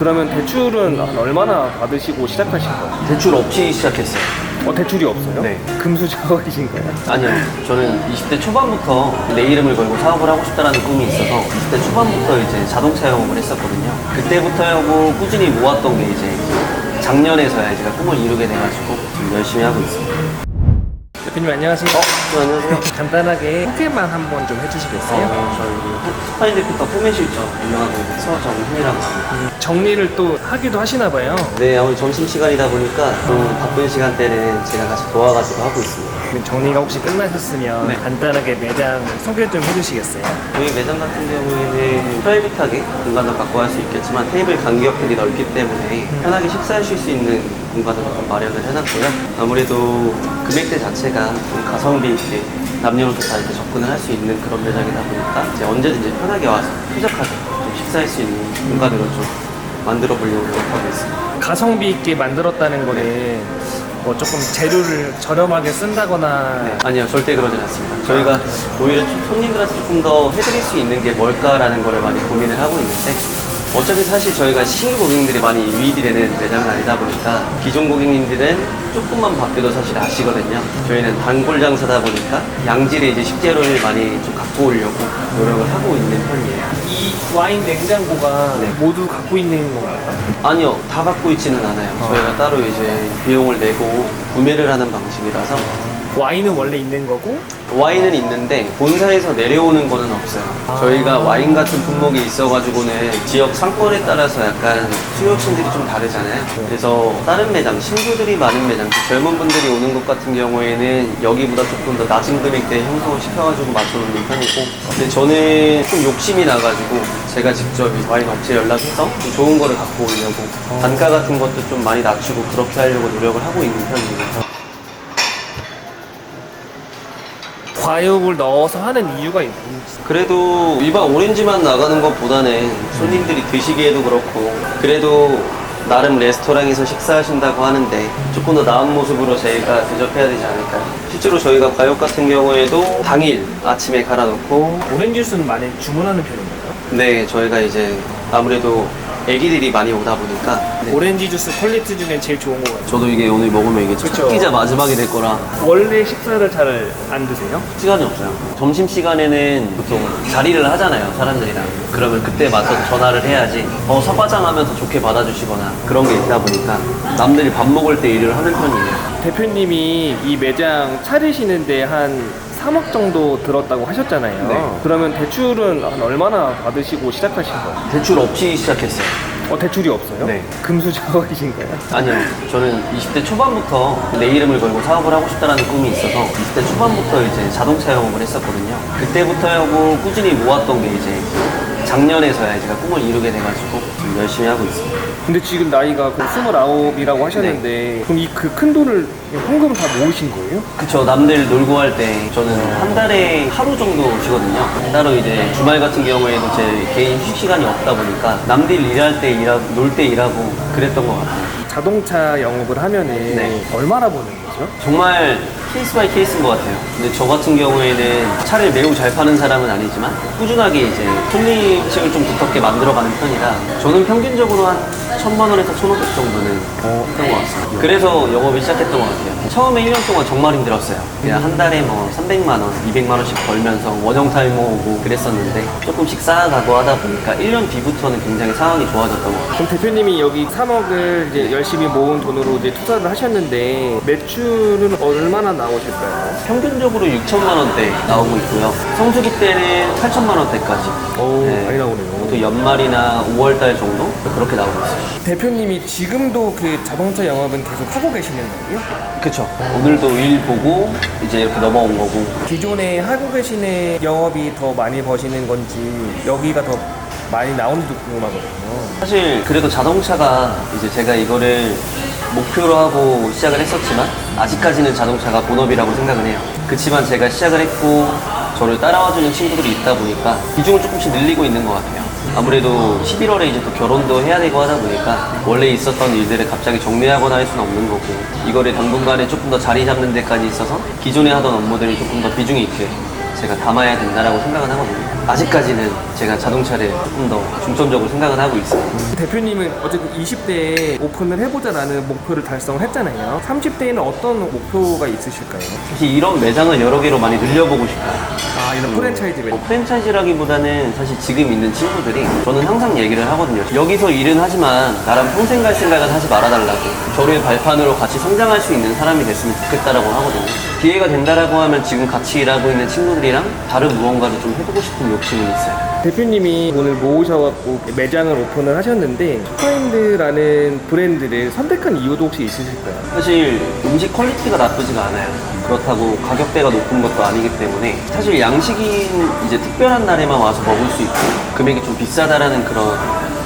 그러면 대출은 한 얼마나 받으시고 시작하신 거예요? 대출 없이 시작했어요. 대출이 없어요? 네. 금수저이신가요? 아니요. 저는 20대 초반부터 내 이름을 걸고 사업을 하고 싶다라는 꿈이 있어서 20대 초반부터 이제 자동차 영업을 했었거든요. 그때부터 꾸준히 모았던 게 이제 작년에서야 제가 꿈을 이루게 돼가지고 지금 열심히 하고 있습니다. 대표님 안녕하세요. 네, 안녕하세요. 간단하게 소개만 한번 좀 해주시겠어요? 저희 스파인데크터 포맷 실적 운영하고 있는 서정훈이라고 합니다. 정리를 또 하기도 하시나 봐요. 네, 아무래도 점심시간이다 보니까 좀 바쁜 시간대는 제가 같이 도와가지고 하고 있습니다. 그럼 정리가 혹시 끝나셨으면 네. 간단하게 매장 소개 좀 해주시겠어요? 저희 매장 같은 경우에는 프라이빗하게 공간도 갖고 할 수 있겠지만 테이블 간격들이 넓기 때문에 편하게 식사하실 수 있는 공간을 좀 마련을 해놨고요. 아무래도 금액대 자체가 좀 가성비 있게 남녀노소 다 이렇게 접근을 할 수 있는 그런 매장이다 보니까 이제 언제든지 편하게 와서 쾌적하게 좀 식사할 수 있는 공간으로 좀 만들어 보려고 노력하고 있습니다. 가성비 있게 만들었다는 거는 뭐 조금 재료를 저렴하게 쓴다거나 네, 아니요, 절대 그러진 않습니다. 저희가 오히려 손님들한테 조금 더 해드릴 수 있는 게 뭘까라는 거를 많이 고민을 하고 있는데 어차피 사실 저희가 신규 고객님들이 많이 유입이 되는 매장은 아니다 보니까 기존 고객님들은 조금만 바뀌어도 사실 아시거든요. 저희는 단골 장사다 보니까 양질의 이제 식재료를 많이 좀 갖고 오려고 노력을 하고 있는 편이에요. 이 와인 냉장고가 네. 모두 갖고 있는 건가요? 아니요, 다 갖고 있지는 않아요. 저희가 따로 이제 비용을 내고 구매를 하는 방식이라서 와인은 원래 있는 거고 와인은 있는데 본사에서 내려오는 거는 없어요. 저희가 와인 같은 품목이 있어가지고는 지역 상권에 따라서 약간 수요층들이 좀 다르잖아요. 그래서 다른 매장, 신규들이 많은 매장, 젊은 분들이 오는 것 같은 경우에는 여기보다 조금 더 낮은 금액대에 형성을 시켜가지고 맞춰놓는 편이고 근데 저는 좀 욕심이 나가지고 제가 직접 이 와인 업체에 연락해서 좀 좋은 거를 갖고 오려고 단가 같은 것도 좀 많이 낮추고 그렇게 하려고 노력을 하고 있는 편이에요. 과육을 넣어서 하는 이유가 있는지. 그래도 일반 오렌지만 나가는 것보다는 손님들이 드시기에도 그렇고 그래도 나름 레스토랑에서 식사하신다고 하는데 조금 더 나은 모습으로 저희가 대접해야 되지 않을까요? 실제로 저희가 과육 같은 경우에도 당일 아침에 갈아놓고 오렌지 주스는 많이 주문하는 편인가요? 네, 저희가 이제 아무래도 애기들이 많이 오다 보니까 네. 오렌지 주스 퀄리티 중에 제일 좋은 것 같아요. 저도 이게 오늘 먹으면 이게 첫 그쵸. 끼자 마지막이 될 거라 원래 식사를 잘 안 드세요? 시간이 없어요. 점심시간에는 보통 자리를 하잖아요, 사람들이랑. 그러면 그때 맞춰서 전화를 해야지 서과장하면 더 좋게 받아주시거나 그런 게 있다 보니까 남들이 밥 먹을 때 일을 하는 편이에요. 대표님이 이 매장 차리시는데 한 3억 정도 들었다고 하셨잖아요. 네. 그러면 대출은 한 얼마나 받으시고 시작하신 거예요? 대출 없이 시작했어요. 대출이 없어요? 네. 금수저이신가요? 아니요, 저는 20대 초반부터 내 이름을 걸고 사업을 하고 싶다라는 꿈이 있어서 20대 초반부터 이제 자동차 영업을 했었거든요. 그때부터 꾸준히 모았던 게 이제 작년에서야 제가 꿈을 이루게 돼가지고 지금 열심히 하고 있습니다. 근데 지금 나이가 29이라고 하셨는데 그럼 이 그 큰 돈을 현금 다 모으신 거예요? 그쵸, 남들 놀고 할 때 저는 한 달에 하루 정도 쉬거든요. 따로 이제 주말 같은 경우에도 제 개인 휴식 시간이 없다 보니까 남들 일할 때 일하고 놀 때 일하고 그랬던 것 같아요. 자동차 영업을 하면은 네. 얼마나 버는 거죠? 정말 케이스 바이 케이스인 것 같아요. 근데 저 같은 경우에는 차를 매우 잘 파는 사람은 아니지만 꾸준하게 이제 손님층을 좀 두텁게 만들어가는 편이라 저는 평균적으로 한 1,000만 원에서 1,500 정도는 했던 것 같습니다. 그래서 영업을 시작했던 것 같아요. 처음에 1년 동안 정말 힘들었어요. 그냥 한 달에 뭐 300만 원, 200만 원씩 벌면서 원형탈모 오고 그랬었는데 조금씩 쌓아가고 하다 보니까 1년 뒤부터는 굉장히 상황이 좋아졌던 것 같아요. 그럼 대표님이 여기 3억을 이제 열심히 모은 돈으로 이제 투자를 하셨는데 매출은 얼마나 나오실까요? 평균적으로 6천만 원대 나오고 있고요. 성수기 때는 8천만 원대까지. 오, 네. 많이 나오네요. 또 연말이나 5월달 정도 그렇게 나오고 있어요. 대표님이 지금도 그 자동차 영업은 계속 하고 계시는 거예요? 그쵸. 오늘도 일 보고 이제 이렇게 넘어온 거고. 기존에 하고 계시는 영업이 더 많이 버시는 건지 여기가 더 많이 나오는지도 궁금하거든요. 사실 그래도 자동차가 이제 제가 이거를 목표로 하고 시작을 했었지만 아직까지는 자동차가 본업이라고 생각을 해요. 그렇지만 제가 시작을 했고 저를 따라와주는 친구들이 있다 보니까 비중을 조금씩 늘리고 있는 것 같아요. 아무래도 11월에 이제 또 결혼도 해야 되고 하다 보니까 원래 있었던 일들을 갑자기 정리하거나 할 수는 없는 거고 이거를 당분간에 조금 더 자리 잡는 데까지 있어서 기존에 하던 업무들이 조금 더 비중이 있게 제가 담아야 된다라고 생각은 하거든요. 아직까지는 제가 자동차를 조금 더 중점적으로 생각은 하고 있어요. 대표님은 어쨌든 20대에 오픈을 해보자라는 목표를 달성을 했잖아요. 30대에는 어떤 목표가 있으실까요? 사실 이런 매장을 여러 개로 많이 늘려보고 싶어요. 아, 이런 프랜차이즈 매장. 프랜차이즈라기보다는 사실 지금 있는 친구들이 저는 항상 얘기를 하거든요. 여기서 일은 하지만 나랑 평생 갈 생각은 하지 말아달라고. 저를 발판으로 같이 성장할 수 있는 사람이 됐으면 좋겠다라고 하거든요. 기회가 된다라고 하면 지금 같이 일하고 있는 친구들이랑 다른 무언가를 좀 해보고 싶은 욕심은 있어요. 대표님이 오늘 모으셔갖고 매장을 오픈을 하셨는데 슈파인드라는 브랜드를 선택한 이유도 혹시 있으실까요? 사실 음식 퀄리티가 나쁘지가 않아요. 그렇다고 가격대가 높은 것도 아니기 때문에 사실 양식인 이제 특별한 날에만 와서 먹을 수 있고 금액이 좀 비싸다라는 그런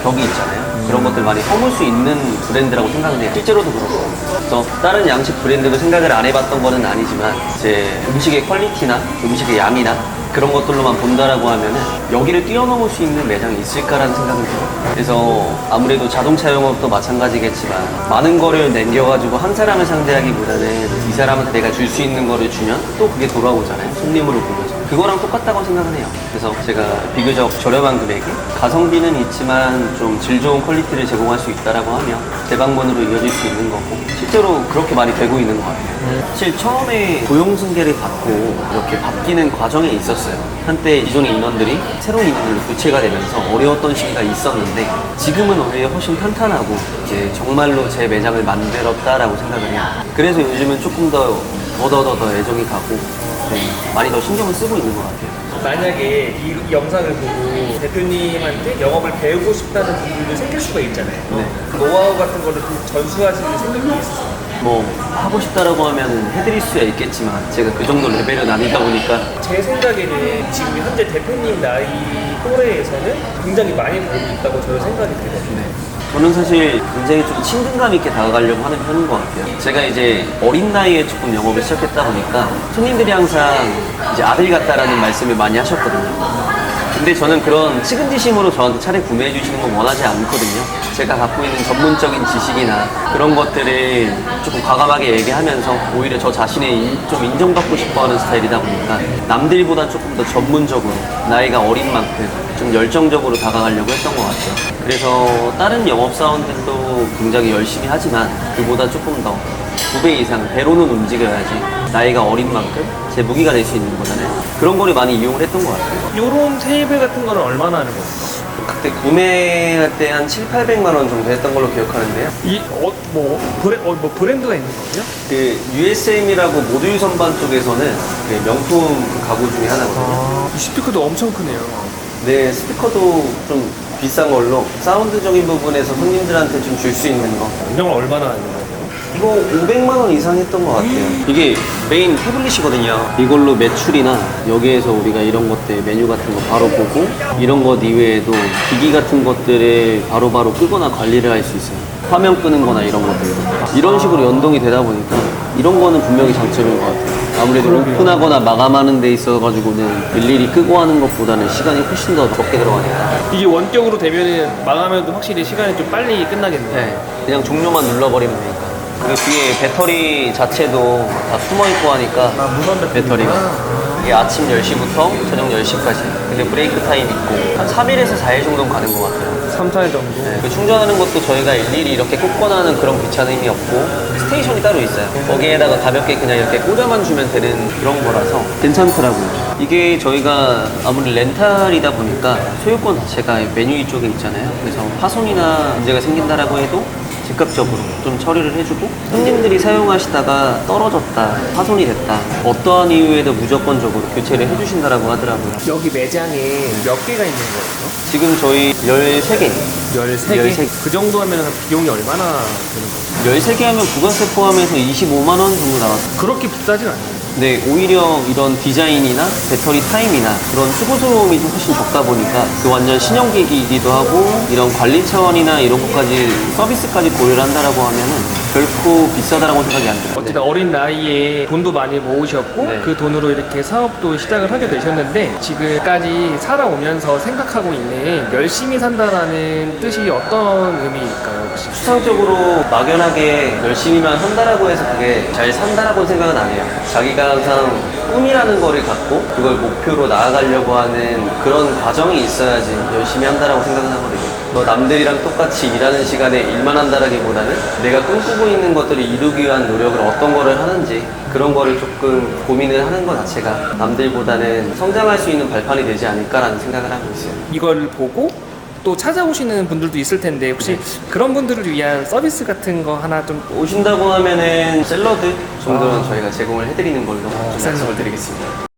벽이 있잖아요. 그런 것들 많이 허물 수 있는 브랜드라고 생각을 해요. 실제로도 그렇고. 그래서 다른 양식 브랜드도 생각을 안 해봤던 거는 아니지만 제 음식의 퀄리티나 음식의 양이나 그런 것들로만 본다라고 하면은 여기를 뛰어넘을 수 있는 매장이 있을까라는 생각을 해요. 그래서 아무래도 자동차 영업도 마찬가지겠지만 많은 거를 남겨가지고 한 사람을 상대하기보다는 이 사람한테 내가 줄 수 있는 거를 주면 또 그게 돌아오잖아요. 손님으로 보면서. 그거랑 똑같다고 생각을 해요. 그래서 제가 비교적 저렴한 금액에 가성비는 있지만 좀 질 좋은 퀄리티를 제공할 수 있다라고 하면 재방문으로 이어질 수 있는 거고 실제로 그렇게 많이 되고 있는 것 같아요. 사실 처음에 고용 승계를 받고 이렇게 바뀌는 과정에 있었어요. 한때 기존의 인원들이 새로운 인원으로 교체가 되면서 어려웠던 시기가 있었는데 지금은 오히려 훨씬 탄탄하고 이제 정말로 제 매장을 만들었다라고 생각을 해요. 그래서 요즘은 조금 더 애정이 가고 많이 더 신경을 쓰고 있는 것 같아요. 만약에 이 영상을 보고 대표님한테 영업을 배우고 싶다는 분들도 생길 수가 있잖아요. 네. 그 노하우 같은 거를 좀 전수하시는 생각이 있으세요? 뭐 하고 싶다라고 하면 해드릴 수야 있겠지만 제가 그 정도 레벨은 아니다 보니까 제 생각에는 지금 현재 대표님 나이 또래에서는 굉장히 많이 벌고 있다고 저는 생각이 들거든요. 저는 사실 굉장히 좀 친근감 있게 다가가려고 하는 편인 것 같아요. 제가 이제 어린 나이에 조금 영업을 시작했다 보니까 손님들이 항상 이제 아들 같다라는 말씀을 많이 하셨거든요. 근데 저는 그런 측은지심으로 저한테 차를 구매해 주시는 건 원하지 않거든요. 제가 갖고 있는 전문적인 지식이나 그런 것들을 조금 과감하게 얘기하면서 오히려 저 자신의 좀 인정받고 싶어 하는 스타일이다 보니까 남들보다 조금 더 전문적으로 나이가 어린 만큼 좀 열정적으로 다가가려고 했던 것 같아요. 그래서 다른 영업사원들도 굉장히 열심히 하지만 그보다 조금 더 2배 이상 배로는 움직여야지 나이가 어린 만큼 제 무기가 될 수 있는 거잖아요. 그런 거를 많이 이용을 했던 것 같아요. 요런 테이블 같은 거는 얼마나 하는 거예요? 그때 구매할 때 한 7,800만 원 정도 했던 걸로 기억하는데요. 브랜드가 있는 거예요? 그 USM이라고 모듈 선반 쪽에서는 그 명품 가구 중에 하나거든요. 이 스피커도 엄청 크네요. 네, 스피커도 좀 비싼 걸로 사운드적인 부분에서 손님들한테 좀 줄 수 있는 거. 운영을 얼마나 하는 거예요? 이거 500만 원 이상 했던 것 같아요. 이게 메인 태블릿이거든요. 이걸로 매출이나 여기에서 우리가 이런 것들 메뉴 같은 거 바로 보고 이런 것 이외에도 기기 같은 것들을 바로바로 끄거나 관리를 할 수 있어요. 화면 끄는 거나 이런 것들도. 이런 식으로 연동이 되다 보니까 이런 거는 분명히 장점인 것 같아요. 아무래도 오픈하거나 마감하는 데 있어가지고는 일일이 끄고 하는 것보다는 시간이 훨씬 더 적게 들어가니까. 이게 원격으로 되면은 마감해도 확실히 시간이 좀 빨리 끝나겠네요. 네, 그냥 종료만 눌러버리면 되니까. 그리고 뒤에 배터리 자체도 다 숨어있고 하니까 무선 배터리가 이게 아침 10시부터 저녁 10시까지 근데 브레이크 타임 있고 한 3일에서 4일 정도는 가는 것 같아요. 3, 4일 정도. 네, 그 충전하는 것도 저희가 일일이 이렇게 꽂거나 하는 그런 귀찮음이 없고 스테이션이 따로 있어요. 거기에다가 가볍게 그냥 이렇게 꽂아만 주면 되는 그런 거라서 괜찮더라고요. 이게 저희가 아무리 렌탈이다 보니까 소유권 자체가 메뉴 쪽에 있잖아요. 그래서 파손이나 문제가 생긴다라고 해도 즉각적으로 좀 처리를 해주고 손님들이 사용하시다가 떨어졌다, 파손이 됐다 어떠한 이유에도 무조건적으로 교체를 해주신다라고 하더라고요. 여기 매장에 몇 개가 있는 거예요? 지금 저희 13개 13개? 13개. 그 정도 하면 비용이 얼마나 되는 거예요? 13개 하면 부가세 포함해서 25만 원 정도 나왔어요. 그렇게 비싸진 않아요. 네, 오히려 이런 디자인이나 배터리 타임이나 그런 수고스러움이 좀 훨씬 적다 보니까 그 완전 신형기기이기도 하고 이런 관리 차원이나 이런 것까지 서비스까지 고려를 한다라고 하면은 결코 비싸다라고 생각이 안 들어요. 어쨌든 어린 나이에 돈도 많이 모으셨고 네. 그 돈으로 이렇게 사업도 시작을 하게 되셨는데 지금까지 살아오면서 생각하고 있는 열심히 산다라는 뜻이 어떤 의미일까요 혹시? 추상적으로 막연하게 열심히만 한다라고 해서 그게 잘 산다라고 생각은 안 해요. 자기가 항상 꿈이라는 거를 갖고 그걸 목표로 나아가려고 하는 그런 과정이 있어야지 열심히 한다라고 생각은 하거든요. 뭐 남들이랑 똑같이 일하는 시간에 일만 한다라기보다는 내가 꿈꾸고 있는 것들을 이루기 위한 노력을 어떤 거를 하는지 그런 거를 조금 고민을 하는 것 자체가 남들보다는 성장할 수 있는 발판이 되지 않을까라는 생각을 하고 있어요. 이걸 보고 또 찾아오시는 분들도 있을 텐데 혹시 그런 분들을 위한 서비스 같은 거 하나 좀 오신다고 하면은 샐러드 정도는 저희가 제공을 해드리는 걸로 좀 샐러드. 약속을 드리겠습니다.